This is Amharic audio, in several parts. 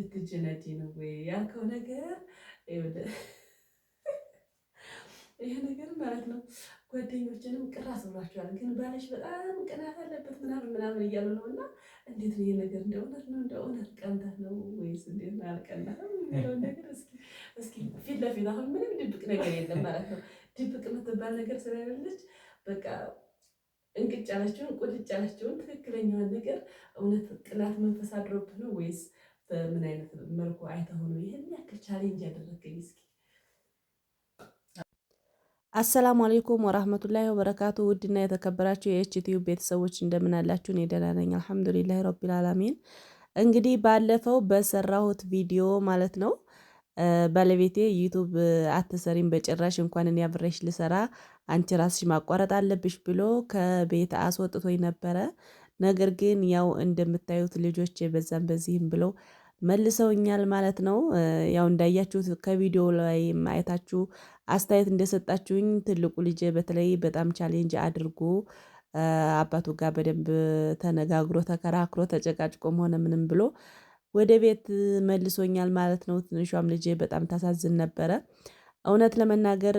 ልትጀነጂ ነው ወይ ያልከው ነገር ይሄ ነገር ማለት ነው። ጓደኞችንም ቅር አስብሏቸዋል። ግን ባለሽ በጣም ቅናት አለበት ምናምን ምናምን እያሉ ነው። እና እንዴት ነው ይሄ ነገር? እንደ እውነት ነው እንደ እውነት ቀንተህ ነው ወይስ እንዴት ነው? አልቀናህም የሚለውን ነገር እስኪ ፊት ለፊት አሁን ምንም ድብቅ ነገር የለም ማለት ነው። ድብቅ የምትባል ነገር ስለሌለች በቃ እንቅጭ ያላቸውን ቁልጭ ያላቸውን ትክክለኛውን ነገር እውነት ቅናት መንፈስ አድሮብህ ነው ወይስ በምን አይነት መልኩ አይተህ ነው ይሄን ያክል ቻሌንጅ ያደረገኝ? እስኪ አሰላሙ አሌይኩም ወራህመቱላሂ ወበረካቱ። ውድና የተከበራችሁ የኤችቲዩብ ቤተሰቦች እንደምን አላችሁ? እኔ ደህና ነኝ አልሐምዱሊላሂ ረቢል አላሚን። እንግዲህ ባለፈው በሰራሁት ቪዲዮ ማለት ነው ባለቤቴ ዩቱብ አትሰሪም በጭራሽ እንኳን እኔ አብሬሽ ልሰራ አንቺ ራስሽ ማቋረጥ አለብሽ ብሎ ከቤት አስወጥቶኝ ነበረ። ነገር ግን ያው እንደምታዩት ልጆች በዛም በዚህም ብለው መልሰውኛል ማለት ነው። ያው እንዳያችሁት ከቪዲዮ ላይ ማየታችሁ አስተያየት እንደሰጣችሁኝ ትልቁ ልጄ በተለይ በጣም ቻሌንጅ አድርጎ አባቱ ጋር በደንብ ተነጋግሮ ተከራክሮ ተጨቃጭቆም ሆነ ምንም ብሎ ወደ ቤት መልሶኛል ማለት ነው። ትንሿም ልጄ በጣም ታሳዝን ነበረ። እውነት ለመናገር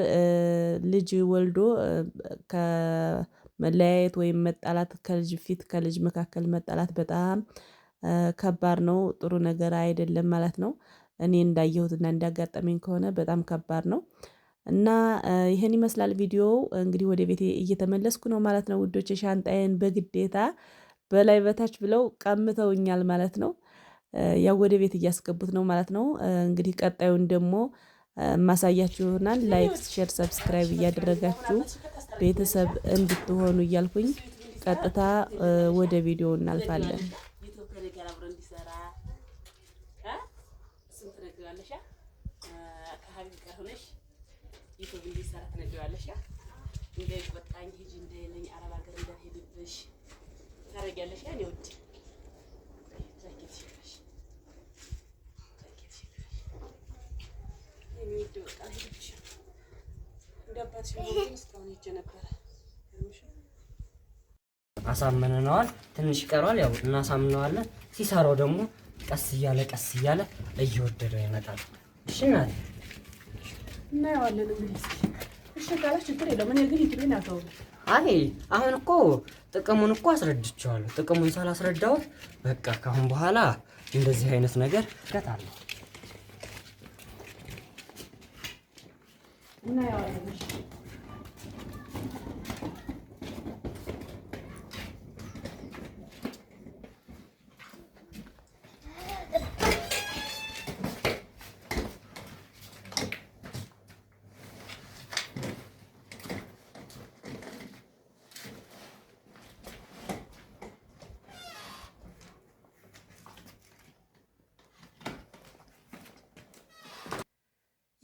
ልጅ ወልዶ ከመለያየት ወይም መጣላት ከልጅ ፊት ከልጅ መካከል መጣላት በጣም ከባድ ነው። ጥሩ ነገር አይደለም ማለት ነው። እኔ እንዳየሁትና እንዳጋጠመኝ ከሆነ በጣም ከባድ ነው። እና ይሄን ይመስላል ቪዲዮው። እንግዲህ ወደ ቤቴ እየተመለስኩ ነው ማለት ነው ውዶቼ። ሻንጣዬን በግዴታ በላይ በታች ብለው ቀምተውኛል ማለት ነው። ያው ወደ ቤት እያስገቡት ነው ማለት ነው። እንግዲህ ቀጣዩን ደግሞ ማሳያችሁ ይሆናል። ላይክ፣ ሼር፣ ሰብስክራይብ እያደረጋችሁ ቤተሰብ እንድትሆኑ እያልኩኝ ቀጥታ ወደ ቪዲዮ እናልፋለን። ዩቱብ እንዲሰራ ትነግሪዋለሽ። እንዳይቆጣኝ ሂጂ እንዳይለኝ አረብ ሀገር እንዳልሄድብሽ ታደርጊያለሽ። ያኔ ውድ አሳምነነዋል። ትንሽ ይቀረዋል። ያው እናሳምነዋለን። ሲሰራው ደግሞ ቀስ እያለ እየወደደው ይመጣል። እሺ እናቴ እናየዋለን እንግዲህ። እሺ ካላችሁ ችግር የለውም። እኔ ግን ዩቲዩብን አልተውም። አይ አሁን እኮ ጥቅሙን እኮ አስረድቼዋለሁ። ጥቅሙን ሳላስረዳሁት በቃ ካሁን በኋላ እንደዚህ አይነት ነገር ከታለሁ እናየዋለን። እሺ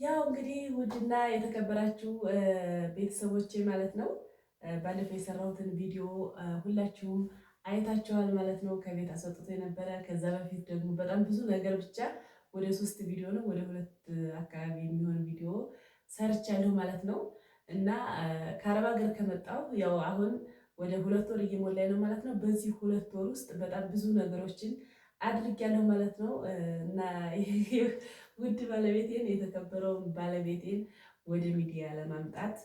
ያው እንግዲህ ውድና የተከበራችሁ ቤተሰቦቼ ማለት ነው ባለፈው የሰራሁትን ቪዲዮ ሁላችሁም አይታችኋል ማለት ነው። ከቤት አስወጥቶ የነበረ ከዛ በፊት ደግሞ በጣም ብዙ ነገር ብቻ ወደ 3 ቪዲዮ ነው ወደ 2 አካባቢ የሚሆን ቪዲዮ ሰርቻለሁ ማለት ነው። እና ከአረብ ሀገር ከመጣሁ ያው አሁን ወደ 2 ወር እየሞላኝ ነው ማለት ነው። በዚህ 2 ወር ውስጥ በጣም ብዙ ነገሮችን አድርጊያለሁ ማለት ነው። እና ውድ ባለቤቴን የተከበረውን ባለቤቴን ወደ ሚዲያ ለማምጣት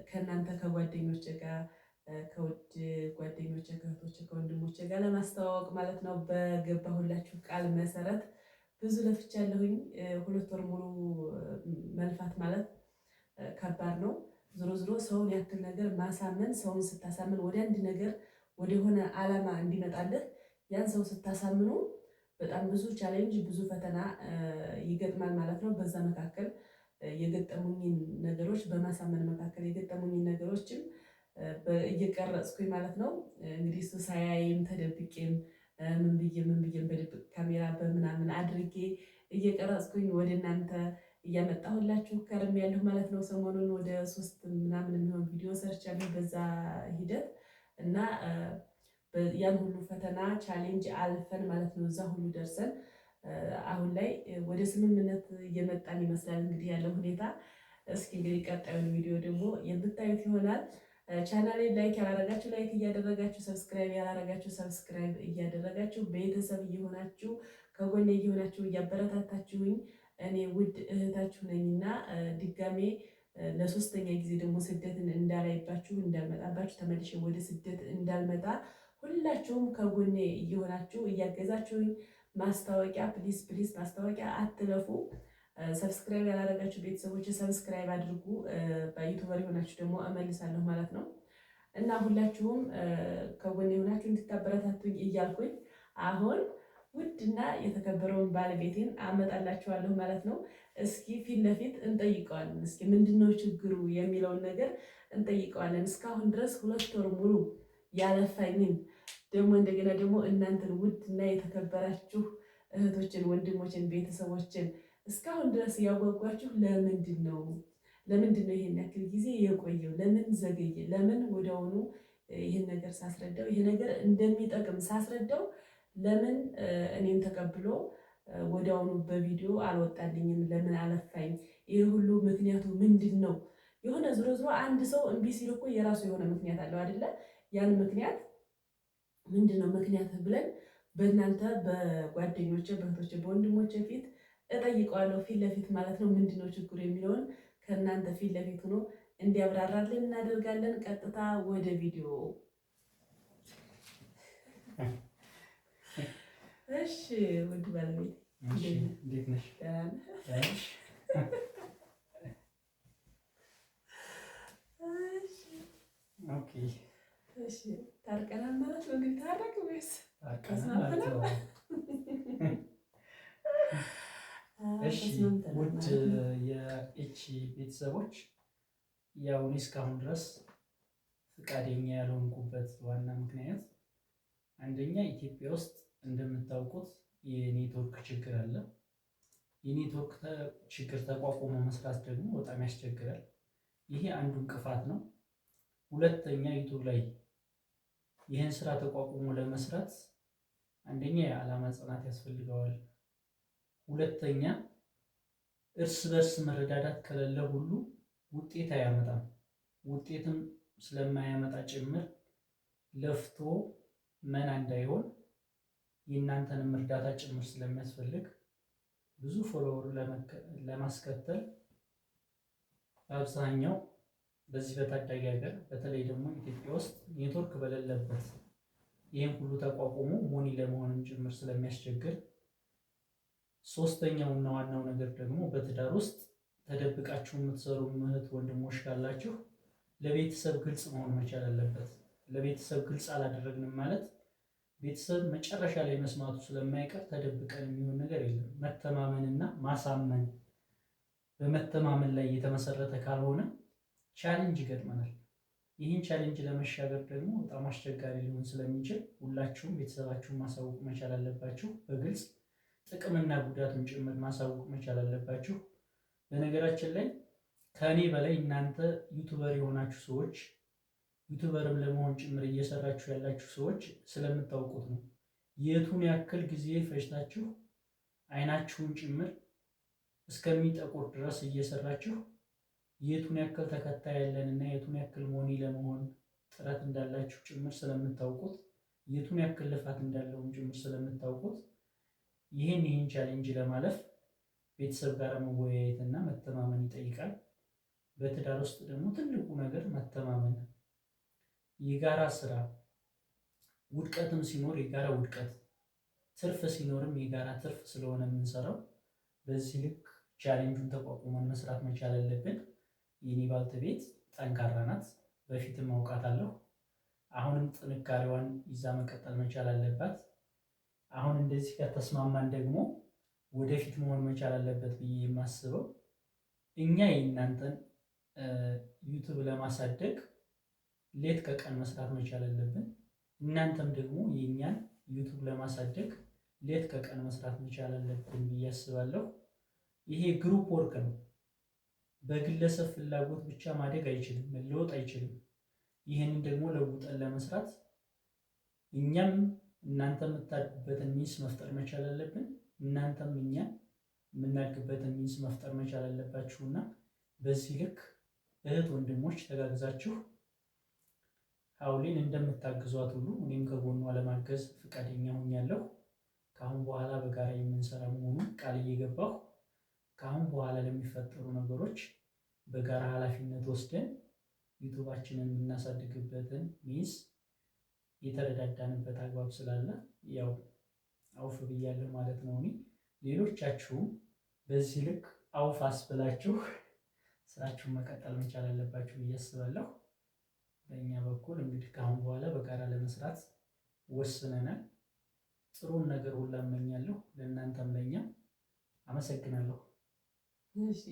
ከእናንተ ከጓደኞቼ ጋር ከውድ ጓደኞቼ ከእህቶቼ ከወንድሞቼ ጋር ለማስተዋወቅ ማለት ነው በገባሁላችሁ ቃል መሰረት ብዙ ለፍቻለሁኝ። 2 ወር ሙሉ መልፋት ማለት ከባድ ነው። ዞሮ ዞሮ ሰውን ያክል ነገር ማሳመን፣ ሰውን ስታሳምን ወደ አንድ ነገር ወደሆነ ዓላማ እንዲመጣልህ ያን ሰው ስታሳምኑ በጣም ብዙ ቻሌንጅ ብዙ ፈተና ይገጥማል ማለት ነው። በዛ መካከል የገጠሙኝን ነገሮች በማሳመን መካከል የገጠሙኝን ነገሮችም እየቀረጽኩኝ ማለት ነው። እንግዲህ እሱ ሳያይም ተደብቄም ምን ብዬም በድብቅ ካሜራ በምናምን አድርጌ እየቀረጽኩኝ ወደ እናንተ እያመጣሁላችሁ ከርሜያለሁ ማለት ነው። ሰሞኑን ወደ 3 ምናምን የሚሆን ቪዲዮ ሰርቻለሁ በዛ ሂደት እና ያን ሁሉ ፈተና ቻሌንጅ አልፈን ማለት ነው እዛ ሁሉ ደርሰን አሁን ላይ ወደ ስምምነት እየመጣን ይመስላል እንግዲህ ያለው ሁኔታ። እስኪ እንግዲህ ቀጣዩን ቪዲዮ ደግሞ የምታዩት ይሆናል። ቻናሌን ላይክ ያላረጋችሁ ላይክ እያደረጋችሁ፣ ሰብስክራይብ ያላረጋችሁ ሰብስክራይብ እያደረጋችሁ ቤተሰብ እየሆናችሁ ከጎኔ እየሆናችሁ እያበረታታችሁኝ እኔ ውድ እህታችሁ ነኝና ድጋሜ ለሶስተኛ ጊዜ ደግሞ ስደትን እንዳላይባችሁ እንዳልመጣባችሁ ተመልሼ ወደ ስደት እንዳልመጣ ሁላችሁም ከጎኔ እየሆናችሁ እያገዛችሁኝ ማስታወቂያ ፕሊስ ፕሊስ ማስታወቂያ አትለፉ። ሰብስክራይብ ያላደረጋችሁ ቤተሰቦች ሰብስክራይብ አድርጉ። በዩቱበር የሆናችሁ ደግሞ እመልሳለሁ ማለት ነው እና ሁላችሁም ከጎኔ የሆናችሁ እንድታበረታቱኝ እያልኩኝ አሁን ውድና የተከበረውን ባለቤቴን አመጣላችኋለሁ ማለት ነው። እስኪ ፊት ለፊት እንጠይቀዋለን። እስኪ ምንድነው ችግሩ የሚለውን ነገር እንጠይቀዋለን። እስካሁን ድረስ 2 ወር ሙሉ ያለፋኝን ደግሞ እንደገና ደግሞ እናንተን ውድና የተከበራችሁ እህቶችን፣ ወንድሞችን፣ ቤተሰቦችን እስካሁን ድረስ ያጓጓችሁ ለምንድን ነው ይሄን ያክል ጊዜ የቆየው? ለምን ዘገየ? ለምን ወዲያውኑ ይሄን ነገር ሳስረዳው ይሄ ነገር እንደሚጠቅም ሳስረዳው ለምን እኔን ተቀብሎ ወዲያውኑ በቪዲዮ አልወጣልኝም? ለምን አለፋኝ? ይሄ ሁሉ ምክንያቱ ምንድን ነው? የሆነ ዞሮ ዞሮ አንድ ሰው እምቢ ሲል እኮ የራሱ የሆነ ምክንያት አለው አይደለ? ያን ምክንያት ምንድን ነው ምክንያት ብለን በእናንተ በጓደኞቼ፣ በእህቶቼ፣ በወንድሞቼ ፊት እጠይቀዋለሁ። ፊት ለፊት ማለት ነው። ምንድን ነው ችግሩ የሚለውን ከእናንተ ፊት ለፊት ሆኖ እንዲያብራራልን እናደርጋለን። ቀጥታ ወደ ቪዲዮ። እሺ ውድ ባለቤት እንዴት ነሽ? ኦኬ እሺ ታርቀናል ማለት ነው። እንግዲህ ታረቅ ወይስ እሺ ውድ የኤች ቤተሰቦች ያው እኔ እስካሁን ድረስ ፈቃደኛ ያልሆንኩበት ዋና ምክንያት አንደኛ ኢትዮጵያ ውስጥ እንደምታውቁት የኔትወርክ ችግር አለ። የኔትወርክ ችግር ተቋቁሞ መስራት ደግሞ በጣም ያስቸግራል። ይሄ አንዱ እንቅፋት ነው። ሁለተኛ ዩቱብ ላይ ይህን ስራ ተቋቁሞ ለመስራት አንደኛ የዓላማ ጽናት ያስፈልገዋል። ሁለተኛ እርስ በርስ መረዳዳት ከሌለ ሁሉ ውጤት አያመጣም። ውጤትም ስለማያመጣ ጭምር ለፍቶ መና እንዳይሆን የእናንተንም እርዳታ ጭምር ስለሚያስፈልግ ብዙ ፎሎወር ለማስከተል በአብዛኛው በዚህ በታዳጊ ሀገር በተለይ ደግሞ ኢትዮጵያ ውስጥ ኔትወርክ በሌለበት ይህን ሁሉ ተቋቁሞ ሞኒ ለመሆንም ጭምር ስለሚያስቸግር፣ ሶስተኛውና ዋናው ነገር ደግሞ በትዳር ውስጥ ተደብቃችሁ የምትሰሩ እህት ወንድሞች ካላችሁ ለቤተሰብ ግልጽ መሆን መቻል አለበት። ለቤተሰብ ግልጽ አላደረግንም ማለት ቤተሰብ መጨረሻ ላይ መስማቱ ስለማይቀር ተደብቀን የሚሆን ነገር የለም። መተማመንና ማሳመን በመተማመን ላይ የተመሰረተ ካልሆነ ቻሌንጅ ይገጥመናል። ይህን ቻሌንጅ ለመሻገር ደግሞ በጣም አስቸጋሪ ሊሆን ስለሚችል ሁላችሁም ቤተሰባችሁን ማሳወቅ መቻል አለባችሁ። በግልጽ ጥቅምና ጉዳቱን ጭምር ማሳወቅ መቻል አለባችሁ። በነገራችን ላይ ከእኔ በላይ እናንተ ዩቱበር የሆናችሁ ሰዎች ዩቱበርም ለመሆን ጭምር እየሰራችሁ ያላችሁ ሰዎች ስለምታውቁት ነው። የቱን ያክል ጊዜ ፈጅታችሁ አይናችሁን ጭምር እስከሚጠቁር ድረስ እየሰራችሁ የቱን ያክል ተከታይ ያለንና የቱን ያክል ሞኒ ለመሆን ጥረት እንዳላችሁ ጭምር ስለምታውቁት የቱን ያክል ልፋት እንዳለውም ጭምር ስለምታውቁት ይህን ቻሌንጅ ለማለፍ ቤተሰብ ጋር መወያየትና መተማመን ይጠይቃል። በትዳር ውስጥ ደግሞ ትልቁ ነገር መተማመን፣ የጋራ ስራ፣ ውድቀትም ሲኖር የጋራ ውድቀት፣ ትርፍ ሲኖርም የጋራ ትርፍ ስለሆነ የምንሰራው በዚህ ልክ ቻሌንጁን ተቋቁመን መስራት መቻል አለብን። የኔ ባልተቤት ጠንካራ ናት። በፊትም አውቃታለሁ። አሁንም ጥንካሬዋን ይዛ መቀጠል መቻል አለባት። አሁን እንደዚህ ከተስማማን ደግሞ ወደፊት መሆን መቻል አለበት ብዬ የማስበው እኛ የእናንተን ዩቱብ ለማሳደግ ሌት ከቀን መስራት መቻል አለብን። እናንተም ደግሞ የእኛን ዩቱብ ለማሳደግ ሌት ከቀን መስራት መቻል አለብን ብዬ አስባለሁ። ይሄ ግሩፕ ወርክ ነው። በግለሰብ ፍላጎት ብቻ ማደግ አይችልም፣ መለወጥ አይችልም። ይህንን ደግሞ ለውጠን ለመስራት እኛም እናንተ የምታድጉበትን ሚንስ መፍጠር መቻል አለብን። እናንተም እኛ የምናድግበትን ሚንስ መፍጠር መቻል አለባችሁና በዚህ ልክ እህት ወንድሞች ተጋግዛችሁ ሀውሊን እንደምታግዟት ሁሉ እኔም ከጎኗ ለማገዝ ፈቃደኛ ሆኛለሁ። ከአሁን በኋላ በጋራ እየገባሁ ከአሁን በኋላ ለሚፈጠሩ ነገሮች በጋራ ኃላፊነት ወስደን ዩቱባችንን የምናሳድግበትን ሚስ የተረዳዳንበት አግባብ ስላለ ያው አውፍ ብያለሁ ማለት ነው። እኔ ሌሎቻችሁም በዚህ ልክ አውፍ አስብላችሁ ስራችሁን መቀጠል መቻል አለባችሁ ብዬ አስባለሁ። በእኛ በኩል እንግዲህ ከአሁን በኋላ በጋራ ለመስራት ወስነናል። ጥሩን ነገር ሁላ እመኛለሁ ለእናንተም ለእኛም። አመሰግናለሁ።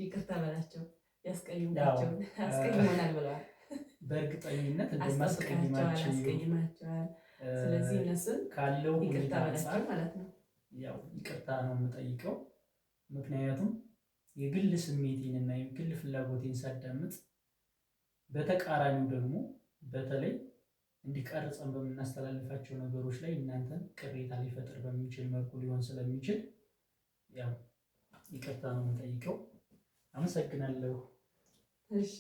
ይቅርታ በላቸው ያስቀይሙናል ብለዋል። በእርግጠኝነት እንደማስቀይማቸው አስቀይማቸዋል። ስለዚህ እነሱን ካለው ይቅርታ በላቸው ማለት ነው። ያው ይቅርታ ነው የምጠይቀው። ምክንያቱም የግል ስሜቴንና የግል ፍላጎቴን ሳዳምጥ በተቃራኒው ደግሞ በተለይ እንዲቀርጸን በምናስተላልፋቸው ነገሮች ላይ እናንተን ቅሬታ ሊፈጥር በሚችል መልኩ ሊሆን ስለሚችል ያው ይቅርታ ነው የምጠይቀው። አመሰግናለሁ። እሺ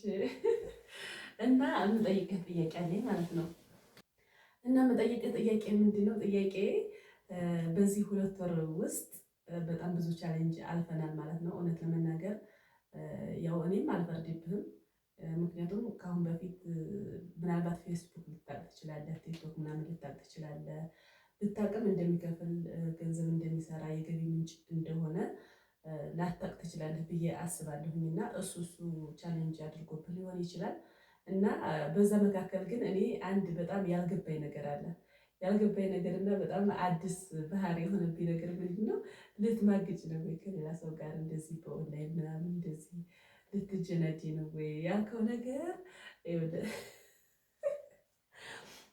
እና የምጠይቅህ ጥያቄ አለኝ ማለት ነው። እና የምጠይቅህ ጥያቄ ምንድን ነው? ጥያቄ በዚህ 2 ወር ውስጥ በጣም ብዙ ቻሌንጅ አልፈናል ማለት ነው። እውነት ለመናገር ያው እኔም አልፈርድብህም። ምክንያቱም ከአሁን በፊት ምናልባት ፌስቡክ ልታቅ ትችላለህ፣ ቲክቶክ ምናምን ልታቅ ትችላለህ። ብታቅም እንደሚከፍል ገንዘብ እንደሚሰራ የገቢ ምንጭ እንደሆነ ላታቅ ትችላለህ ብዬ አስባለሁኝ። እና እሱ ቻሌንጅ አድርጎብህ ሊሆን ይችላል። እና በዛ መካከል ግን እኔ አንድ በጣም ያልገባኝ ነገር አለ። ያልገባኝ ነገር እና በጣም አዲስ ባህሪ የሆነብኝ ነገር ምንድን ነው? ልትማግጭ ነው ወይ ከሌላ ሰው ጋር እንደዚህ በኦንላይን ምናምን እንደዚህ ልትጀነጂ ነው ወይ ያልከው ነገር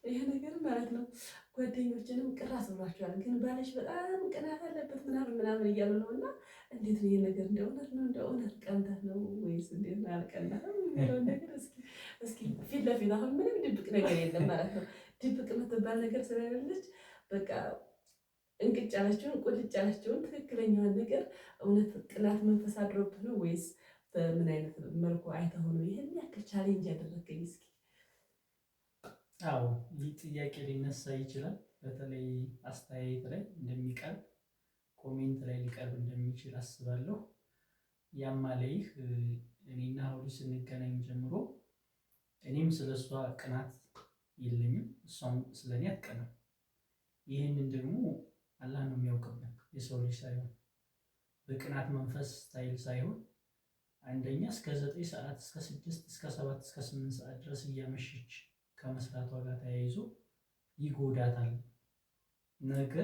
ይሄ ነገር ማለት ነው። ጓደኞችንም ቅር አስብሏቸዋል። ግን ባለሽ በጣም ቅናት አለበት ምናምን እያሉ ነው። እና እንዴት ነው ይሄ ነገር? እንደ እውነት ነው እንደ እውነት ቀንተህ ነው ወይስ እንዴት ነው? አልቀናህም የሚለውን ነገር እስኪ ፊት ለፊት አሁን ምንም ድብቅ ነገር የለም ማለት ነው። ድብቅ የምትባል ነገር ስለሌለች በቃ እንቅጭ ያላቸውን ቁልጭ ያላቸውን ትክክለኛውን ነገር እውነት ቅናት መንፈስ አድሮብህ ነው ወይስ በምን አይነት መልኩ አይተህ ነው ይሄን ያክል ቻሌንጅ ያደረገኝ? እስኪ አዎ ይህ ጥያቄ ሊነሳ ይችላል። በተለይ አስተያየት ላይ እንደሚቀርብ ኮሜንት ላይ ሊቀርብ እንደሚችል አስባለሁ። ያማለይህ እኔና ሀውሊ ስንገናኝ ጀምሮ እኔም ስለሷ ቅናት የለኝም፣ እሷም ስለኔ አትቀናም። ይህንን ደግሞ አላህ ነው የሚያውቅብን፣ የሰው ልጅ ሳይሆን በቅናት መንፈስ ስታይል ሳይሆን አንደኛ እስከ 9 ሰዓት እስከ 6 እስከ 7 እስከ 8 ሰዓት ድረስ እያመሸች ከመስራቷ ጋር ተያይዞ ይጎዳታል። ነገ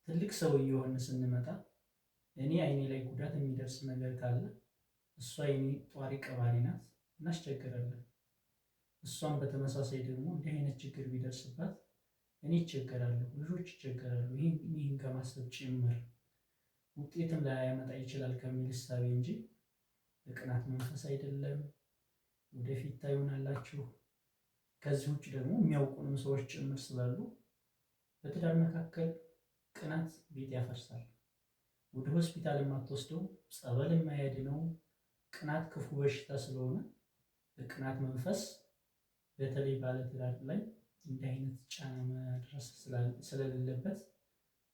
ትልቅ ሰው እየሆን ስንመጣ እኔ አይኔ ላይ ጉዳት የሚደርስ ነገር ካለ እሷ የኔ ጧሪ ቀባሪ ናት፣ እናስቸገራለን። እሷም በተመሳሳይ ደግሞ እንዲህ አይነት ችግር ቢደርስባት እኔ ይቸገራለሁ፣ ልጆች ይቸገራሉ። ይህን ከማሰብ ጭምር ውጤትም ላያመጣ ይችላል ከሚል እሳቤ እንጂ በቅናት መንፈስ አይደለም። ወደፊት ታዩናላችሁ። ከዚህ ውጭ ደግሞ የሚያውቁንም ሰዎች ጭምር ስላሉ በትዳር መካከል ቅናት ቤት ያፈርሳል። ወደ ሆስፒታል የማትወስደው ጸበል የማያድነው ቅናት ክፉ በሽታ ስለሆነ በቅናት መንፈስ በተለይ ባለትዳር ላይ እንዲህ አይነት ጫና መድረስ ስለሌለበት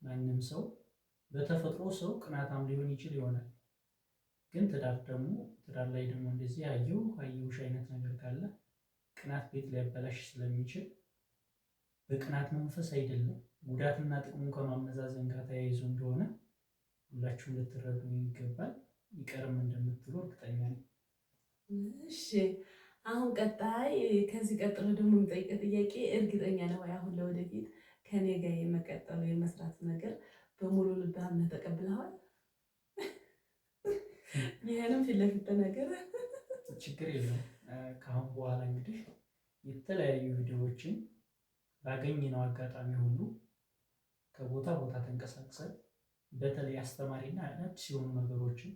ማንም ሰው በተፈጥሮ ሰው ቅናታም ሊሆን ይችል ይሆናል። ግን ትዳር ላይ ደግሞ እንደዚህ አየሁሽ አይነት ነገር ካለ ቅናት ቤት ሊያበላሽ ስለሚችል በቅናት መንፈስ አይደለም፣ ጉዳትና ጥቅሙን ከማመዛዘን ጋር ተያይዞ እንደሆነ ሁላችሁም ልትረዱ ይገባል። ይቀርም እንደምትሉ እርግጠኛ ነኝ። እሺ አሁን ቀጣይ ከዚህ ቀጥሎ ደግሞ የምጠይቀው ጥያቄ እርግጠኛ ነው ወይ አሁን ለወደፊት ከኔ ጋር የመቀጠሉ የመስራት ነገር በሙሉ ልብ አምነህ ተቀብለዋል? ይሄንም ፊት ለፊት ተናገር። ችግር የለውም። ከአሁን በኋላ እንግዲህ የተለያዩ ቪዲዮዎችን ባገኘነው አጋጣሚ ሁሉ ከቦታ ቦታ ተንቀሳቅሰን በተለይ አስተማሪና አዳዲስ የሆኑ ነገሮችን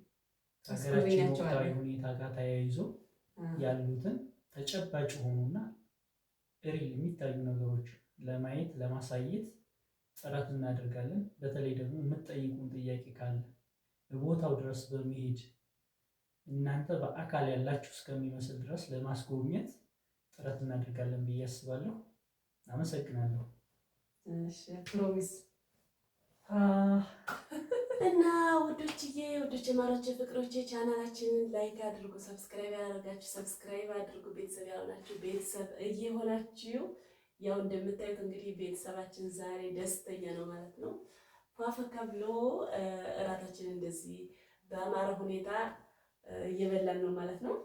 ከሀገራችን ወቅታዊ ሁኔታ ጋር ተያይዞ ያሉትን ተጨባጭ ሆኑና ሪል የሚታዩ ነገሮች ለማየት ለማሳየት ጥረት እናደርጋለን። በተለይ ደግሞ የምትጠይቁን ጥያቄ ካለ በቦታው ድረስ በመሄድ እናንተ በአካል ያላችሁ እስከሚመስል ድረስ ለማስጎብኘት ጥረት እናደርጋለን ብዬ አስባለሁ። አመሰግናለሁ። እሺ ፕሮሚስ እና ውድ ውዶቼ ማሮቼ ፍቅሮቼ ቻናላችንን ላይክ አድርጉ፣ ሰብስክራይብ ያደርጋችሁ ሰብስክራይብ አድርጉ። ቤተሰብ ያሆናችሁ ቤተሰብ እየሆናችሁ ያው እንደምታዩት እንግዲህ ቤተሰባችን ዛሬ ደስተኛ ነው ማለት ነው። ፏፈካ ብሎ እራታችንን እንደዚህ በአማረ ሁኔታ እየበላን ነው ማለት ነው።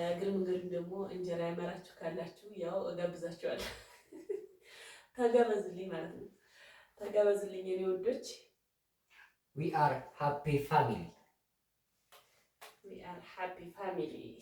እግር መንገዱን ደግሞ እንጀራ ያመራችሁ ካላችሁ ያው እጋብዛችኋለሁ። ተጋበዙልኝ ማለት ነው። ተጋበዙልኝ የኔ ወዶች። We are happy family. We are happy family.